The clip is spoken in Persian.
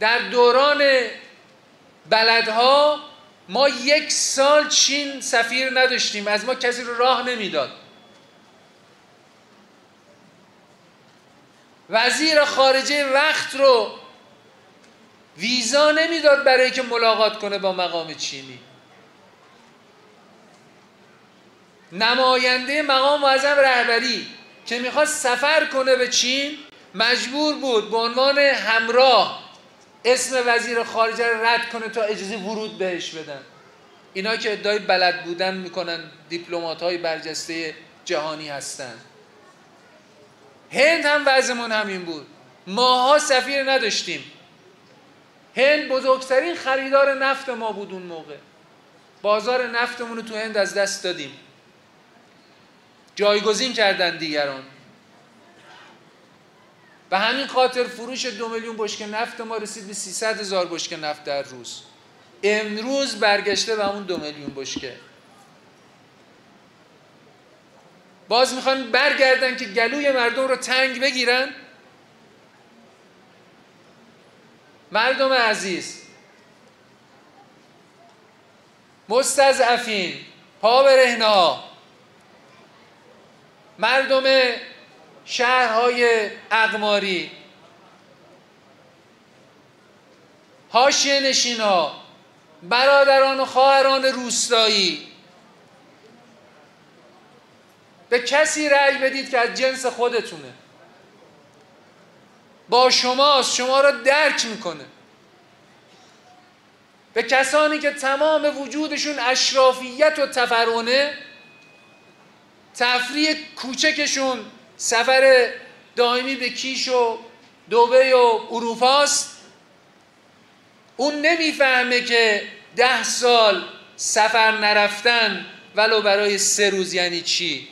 در دوران بلدها ما 1 سال چین سفیر نداشتیم، از ما کسی رو راه نمیداد. وزیر خارجه وقت رو ویزا نمیداد برای که ملاقات کنه با مقام چینی. نماینده مقام معظم رهبری که میخواست سفر کنه به چین مجبور بود به عنوان همراه اسم وزیر خارجه رو رد کنه تا اجازه ورود بهش بدن. اینا که ادعای بلد بودن میکنن دیپلمات‌های برجسته جهانی هستن. هند هم وضعمون همین بود، ماها سفیر نداشتیم. هند بزرگترین خریدار نفت ما بود اون موقع. بازار نفتمون رو تو هند از دست دادیم، جایگزین کردن دیگران. و همین خاطر فروش 2 میلیون بشکه نفت ما رسید به 300,000 بشکه نفت در روز. امروز برگشته به همون 2 میلیون بشکه. باز میخوان برگردن که گلوی مردم رو تنگ بگیرن. مردم عزیز، مستضعفین، پا برهنه ها، مردم شهرهای اقماری، حاشیه نشینا، برادران و خواهران روستایی، به کسی رأی بدید که از جنس خودتونه، با شماست، شما را درک میکنه. به کسانی که تمام وجودشون اشرافیت و تفرعنه، تفریح کوچکشون سفر دائمی به کیش و دبی و اروپاست، اون نمیفهمه که 10 سال سفر نرفتن ولو برای 3 روز یعنی چی.